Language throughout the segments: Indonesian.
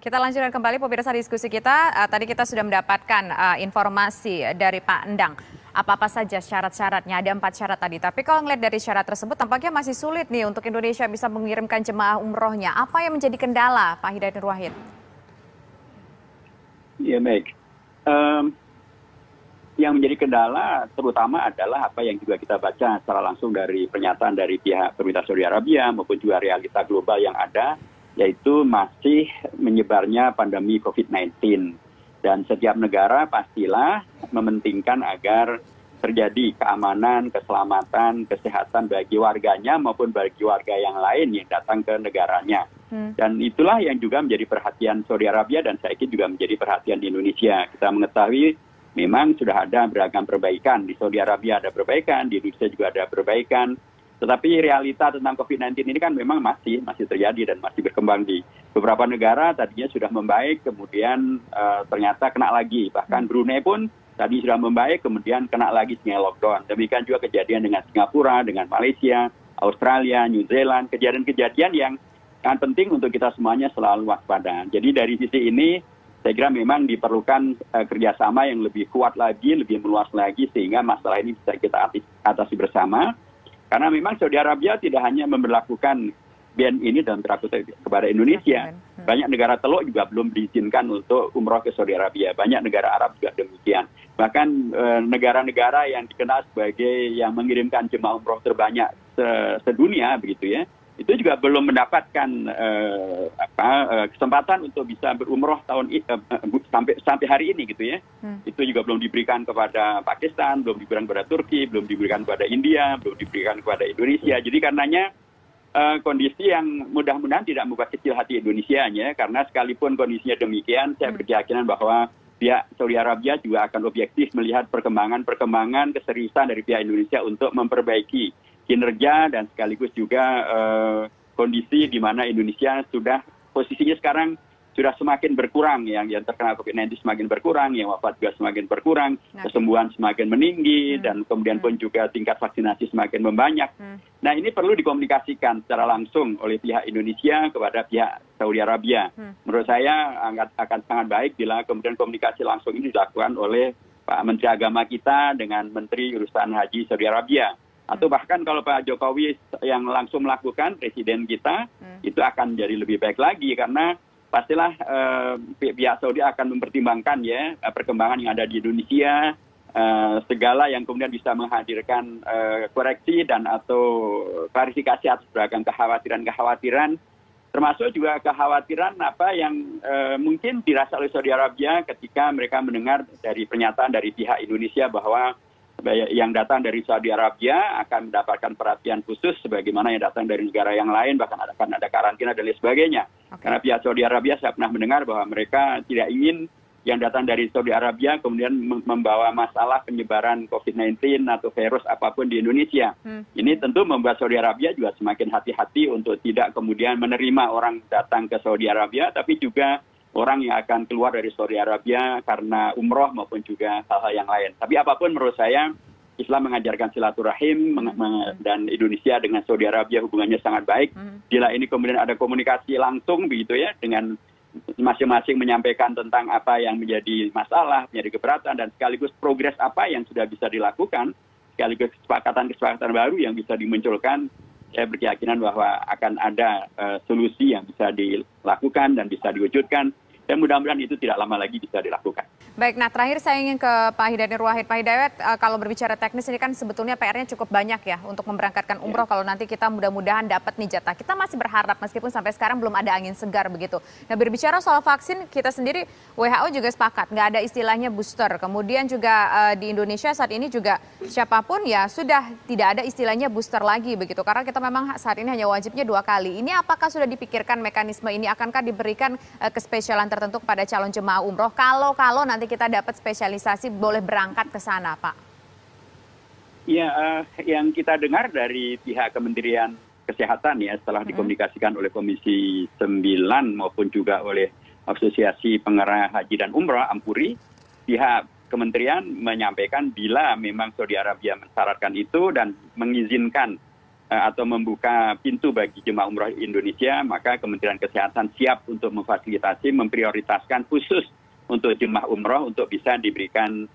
Kita lanjutkan kembali pemirsa diskusi kita. Tadi kita sudah mendapatkan informasi dari Pak Endang. Apa-apa saja syarat-syaratnya, ada 4 syarat tadi. Tapi kalau ngelihat dari syarat tersebut tampaknya masih sulit nih untuk Indonesia bisa mengirimkan jemaah umrohnya. Apa yang menjadi kendala, Pak Hidayat Nur Wahid? Ya baik. Yang menjadi kendala terutama adalah apa yang juga kita baca secara langsung dari pernyataan dari pihak pemerintah Saudi Arabia maupun juga realita global yang ada, yaitu masih menyebarnya pandemi COVID-19. Dan setiap negara pastilah mementingkan agar terjadi keamanan, keselamatan, kesehatan bagi warganya maupun bagi warga yang lain yang datang ke negaranya. Dan itulah yang juga menjadi perhatian Saudi Arabia dan saya kira juga menjadi perhatian Indonesia. Kita mengetahui memang sudah ada beragam perbaikan. Di Saudi Arabia ada perbaikan, di Indonesia juga ada perbaikan. Tetapi realita tentang COVID-19 ini kan memang masih terjadi dan masih berkembang di beberapa negara. Tadinya sudah membaik, kemudian ternyata kena lagi. Bahkan Brunei pun tadi sudah membaik, kemudian kena lagi sehingga lockdown. Demikian juga kejadian dengan Singapura, dengan Malaysia, Australia, New Zealand. Kejadian-kejadian yang sangat penting untuk kita semuanya selalu waspada. Jadi dari sisi ini, saya kira memang diperlukan kerjasama yang lebih kuat lagi, lebih meluas lagi, sehingga masalah ini bisa kita atasi bersama. Karena memang Saudi Arabia tidak hanya memberlakukan ban ini dalam berlaku kepada Indonesia. Banyak negara Teluk juga belum diizinkan untuk umroh ke Saudi Arabia. Banyak negara Arab juga demikian. Bahkan negara-negara yang dikenal sebagai yang mengirimkan jemaah umroh terbanyak sedunia, begitu ya, itu juga belum mendapatkan kesempatan untuk bisa berumroh sampai hari ini, gitu ya. Itu juga belum diberikan kepada Pakistan, belum diberikan kepada Turki, belum diberikan kepada India, belum diberikan kepada Indonesia. Jadi karenanya kondisi yang mudah-mudahan tidak membuat kecil hati Indonesia, ya, karena sekalipun kondisinya demikian, saya berkeyakinan bahwa pihak Saudi Arabia juga akan objektif melihat perkembangan keseriusan dari pihak Indonesia untuk memperbaiki kinerja dan sekaligus juga kondisi di mana Indonesia sudah posisinya sekarang sudah semakin berkurang, yang terkena COVID-19 semakin berkurang, yang wafat juga semakin berkurang, kesembuhan semakin meninggi, dan kemudian pun juga tingkat vaksinasi semakin membanyak. Nah, ini perlu dikomunikasikan secara langsung oleh pihak Indonesia kepada pihak Saudi Arabia. Menurut saya akan sangat baik bila kemudian komunikasi langsung ini dilakukan oleh Pak Menteri Agama kita dengan Menteri Urusan Haji Saudi Arabia. Atau bahkan kalau Pak Jokowi yang langsung melakukan, Presiden kita, itu akan jadi lebih baik lagi, karena pastilah pihak Saudi akan mempertimbangkan, ya, perkembangan yang ada di Indonesia, segala yang kemudian bisa menghadirkan koreksi dan atau klarifikasi atas beragam kekhawatiran, termasuk juga kekhawatiran apa yang mungkin dirasa oleh Saudi Arabia ketika mereka mendengar dari pernyataan dari pihak Indonesia bahwa yang datang dari Saudi Arabia akan mendapatkan perhatian khusus sebagaimana yang datang dari negara yang lain, bahkan akan ada karantina dan lain sebagainya. Karena pihak Saudi Arabia saya pernah mendengar bahwa mereka tidak ingin yang datang dari Saudi Arabia kemudian membawa masalah penyebaran COVID-19 atau virus apapun di Indonesia. Ini tentu membuat Saudi Arabia juga semakin hati-hati untuk tidak kemudian menerima orang datang ke Saudi Arabia, tapi juga orang yang akan keluar dari Saudi Arabia karena umroh maupun juga hal-hal yang lain. Tapi apapun menurut saya, Islam mengajarkan silaturahim dan Indonesia dengan Saudi Arabia hubungannya sangat baik. Bila ini kemudian ada komunikasi langsung begitu, ya, dengan masing-masing menyampaikan tentang apa yang menjadi masalah, menjadi keberatan, dan sekaligus progres apa yang sudah bisa dilakukan, sekaligus kesepakatan baru yang bisa dimunculkan. Saya berkeyakinan bahwa akan ada solusi yang bisa dilakukan dan bisa diwujudkan. Dan mudah-mudahan itu tidak lama lagi bisa dilakukan. Baik, nah terakhir saya ingin ke Pak Hidayat Nur Wahid. Pak Hidayat, kalau berbicara teknis ini kan sebetulnya PR-nya cukup banyak, ya, untuk memberangkatkan umroh kalau nanti kita mudah-mudahan dapat nih jatah. Kita masih berharap meskipun sampai sekarang belum ada angin segar begitu. Nah, berbicara soal vaksin, kita sendiri WHO juga sepakat, nggak ada istilahnya booster. Kemudian juga di Indonesia saat ini juga siapapun ya sudah tidak ada istilahnya booster lagi begitu. Karena kita memang saat ini hanya wajibnya 2 kali. Ini apakah sudah dipikirkan mekanisme ini? Akankah diberikan kespesialan tertentu kepada calon jemaah umroh kalau nanti kita dapat spesialisasi boleh berangkat ke sana, Pak? Ya, yang kita dengar dari pihak Kementerian Kesehatan, ya, setelah dikomunikasikan oleh Komisi 9 maupun juga oleh Asosiasi Pengarah Haji dan Umroh Ampuri, pihak Kementerian menyampaikan bila memang Saudi Arabia mensyaratkan itu dan mengizinkan atau membuka pintu bagi jemaah umroh Indonesia, maka Kementerian Kesehatan siap untuk memfasilitasi, memprioritaskan khusus untuk jemaah umroh untuk bisa diberikan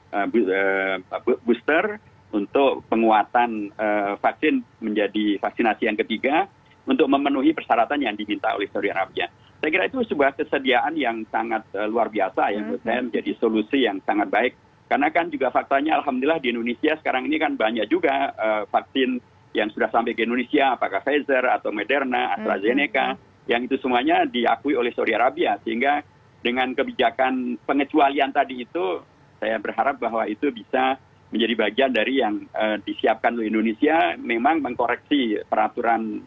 booster untuk penguatan vaksin menjadi vaksinasi yang ketiga untuk memenuhi persyaratan yang diminta oleh Saudi Arabia. Saya kira itu sebuah kesediaan yang sangat luar biasa ya, menurut saya menjadi solusi yang sangat baik. Karena kan juga faktanya alhamdulillah di Indonesia sekarang ini kan banyak juga vaksin yang sudah sampai ke Indonesia, apakah Pfizer atau Moderna, AstraZeneca, yang itu semuanya diakui oleh Saudi Arabia. Sehingga dengan kebijakan pengecualian tadi itu, saya berharap bahwa itu bisa menjadi bagian dari yang disiapkan oleh Indonesia, memang mengkoreksi peraturan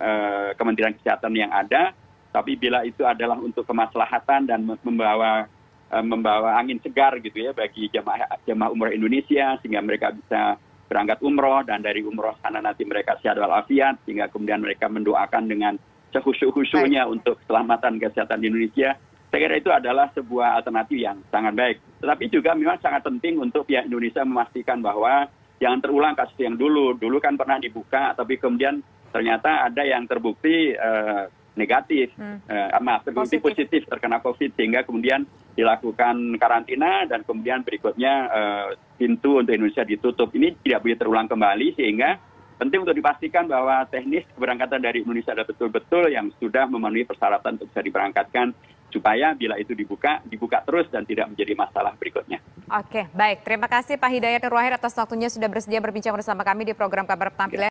Kementerian Kesehatan yang ada, tapi bila itu adalah untuk kemaslahatan dan membawa angin segar gitu ya bagi jemaah umroh Indonesia, sehingga mereka bisa berangkat umroh, dan dari umroh sana nanti mereka sehat walafiat, sehingga kemudian mereka mendoakan dengan sehusu-husunya untuk keselamatan kesehatan di Indonesia. Saya kira itu adalah sebuah alternatif yang sangat baik. Tetapi juga memang sangat penting untuk pihak Indonesia memastikan bahwa jangan terulang kasus yang dulu. Dulu kan pernah dibuka, tapi kemudian ternyata ada yang terbukti negatif, terbukti positif terkena COVID, sehingga kemudian dilakukan karantina dan kemudian berikutnya pintu untuk Indonesia ditutup. Ini tidak boleh terulang kembali, sehingga penting untuk dipastikan bahwa teknis keberangkatan dari Indonesia adalah betul-betul yang sudah memenuhi persyaratan untuk bisa diberangkatkan, supaya bila itu dibuka terus dan tidak menjadi masalah berikutnya. Oke, baik. Terima kasih Pak Hidayat Nur Wahid atas waktunya sudah bersedia berbincang bersama kami di program Kabar Petang Pilihan.